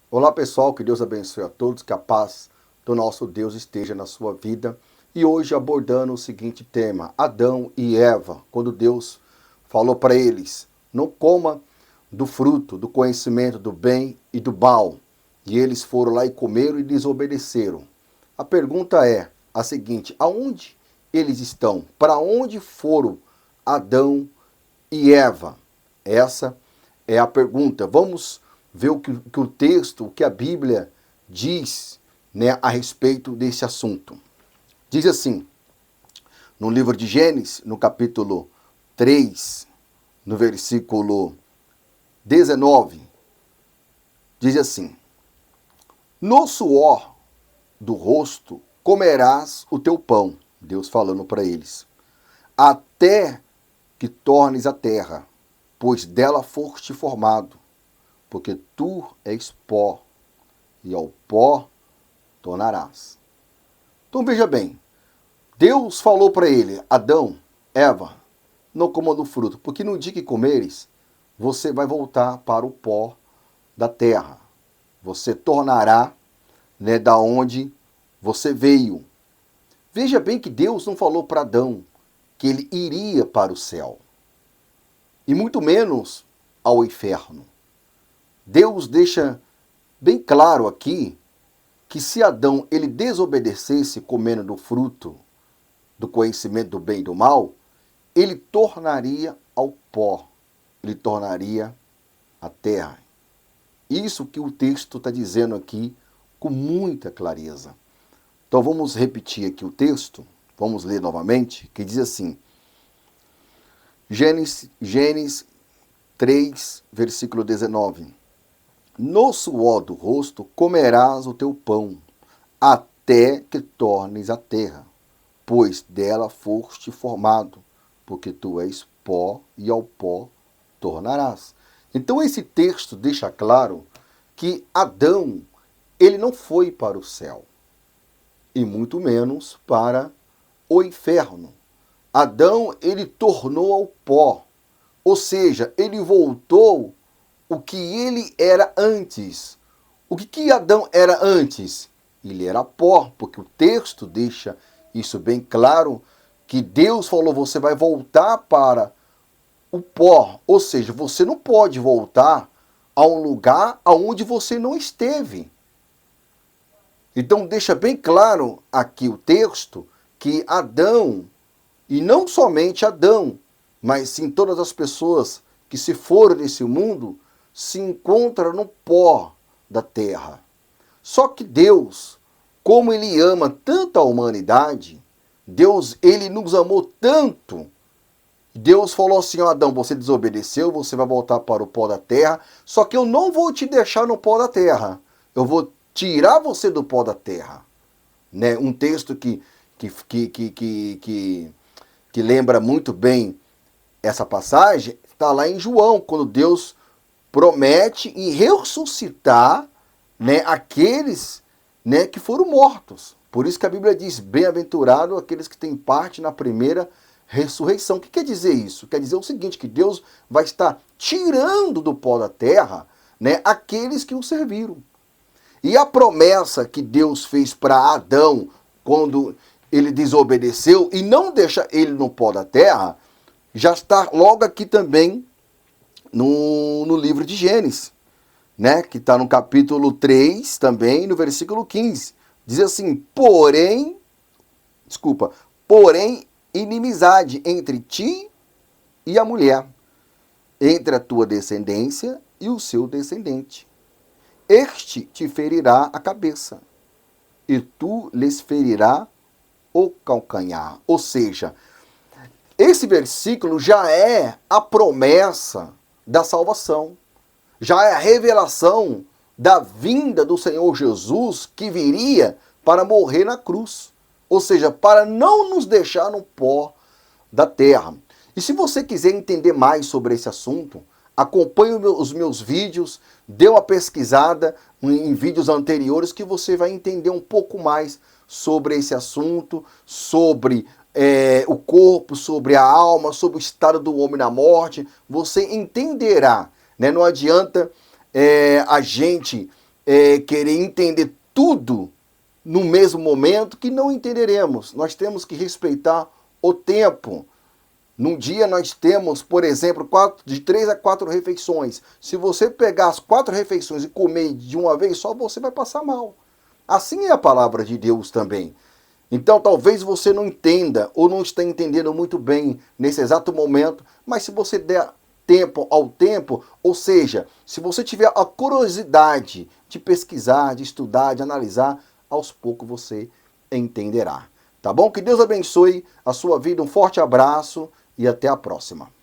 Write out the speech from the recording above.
Olá pessoal, que Deus abençoe a todos, que a paz do nosso Deus esteja na sua vida. E hoje abordando o seguinte tema, Adão e Eva, quando Deus falou para eles, não coma do fruto do conhecimento do bem e do mal. E eles foram lá e comeram e desobedeceram. A pergunta é a seguinte, aonde eles estão? Para onde foram Adão e Eva? Essa é a pergunta. Vamos ver que o texto, o que a Bíblia diz, né, a respeito desse assunto. Diz assim, no livro de Gênesis, no capítulo 3, no versículo 19, diz assim: No suor do rosto comerás o teu pão, Deus falando para eles, até que tornes a terra, pois dela foste formado, porque tu és pó, e ao pó tornarás. Então veja bem, Deus falou para ele, Adão, Eva, não coma do fruto, porque no dia que comeres, você vai voltar para o pó da terra. Você tornará, né, da onde você veio. Veja bem que Deus não falou para Adão que ele iria para o céu, e muito menos ao inferno. Deus deixa bem claro aqui que se Adão ele desobedecesse comendo do fruto do conhecimento do bem e do mal, ele tornaria ao pó, ele tornaria a terra. Isso que o texto está dizendo aqui com muita clareza. Então vamos repetir aqui o texto, vamos ler novamente, que diz assim, Gênesis 3, versículo 19. No suor do rosto comerás o teu pão, até que tornes a terra, pois dela foste formado, porque tu és pó e ao pó tornarás. Então esse texto deixa claro que Adão, ele não foi para o céu, e muito menos para o inferno. Adão, ele tornou ao pó, ou seja, ele voltou o que ele era antes. O que Adão era antes? Ele era pó, porque o texto deixa isso bem claro, que Deus falou, você vai voltar para o pó, ou seja, você não pode voltar a um lugar aonde você não esteve. Então deixa bem claro aqui o texto que Adão, e não somente Adão, mas sim todas as pessoas que se foram nesse mundo, se encontram no pó da terra. Só que Deus, como Ele ama tanto a humanidade, Deus, Ele nos amou tanto. Deus falou assim, ó, Adão, você desobedeceu, você vai voltar para o pó da terra, só que eu não vou te deixar no pó da terra. Eu vou tirar você do pó da terra. Né? Um texto que lembra muito bem essa passagem está lá em João, quando Deus promete em ressuscitar, né, aqueles, né, que foram mortos. Por isso que a Bíblia diz, bem-aventurado aqueles que têm parte na primeira ressurreição. O que quer dizer isso? Quer dizer o seguinte, que Deus vai estar tirando do pó da terra, né, aqueles que o serviram. E a promessa que Deus fez para Adão quando ele desobedeceu e não deixa ele no pó da terra, já está logo aqui também no livro de Gênesis, né? Que está no capítulo 3 também, no versículo 15. Diz assim, porém inimizade entre ti e a mulher, entre a tua descendência e o seu descendente. Este te ferirá a cabeça, e tu lhes ferirá o calcanhar. Ou seja, esse versículo já é a promessa da salvação. Já é a revelação da vinda do Senhor Jesus que viria para morrer na cruz. Ou seja, para não nos deixar no pó da terra. E se você quiser entender mais sobre esse assunto, acompanhe os meus vídeos, dê uma pesquisada em vídeos anteriores que você vai entender um pouco mais sobre esse assunto, sobre o corpo, sobre a alma, sobre o estado do homem na morte. Você entenderá, né? Não adianta a gente querer entender tudo no mesmo momento, que não entenderemos. Nós temos que respeitar o tempo. Num dia nós temos, por exemplo, de 3 a 4 refeições. Se você pegar as 4 refeições e comer de uma vez só, você vai passar mal. Assim é a palavra de Deus também. Então talvez você não entenda ou não esteja entendendo muito bem nesse exato momento, mas se você der tempo ao tempo, ou seja, se você tiver a curiosidade de pesquisar, de estudar, de analisar, aos poucos você entenderá. Tá bom? Que Deus abençoe a sua vida, um forte abraço e até a próxima.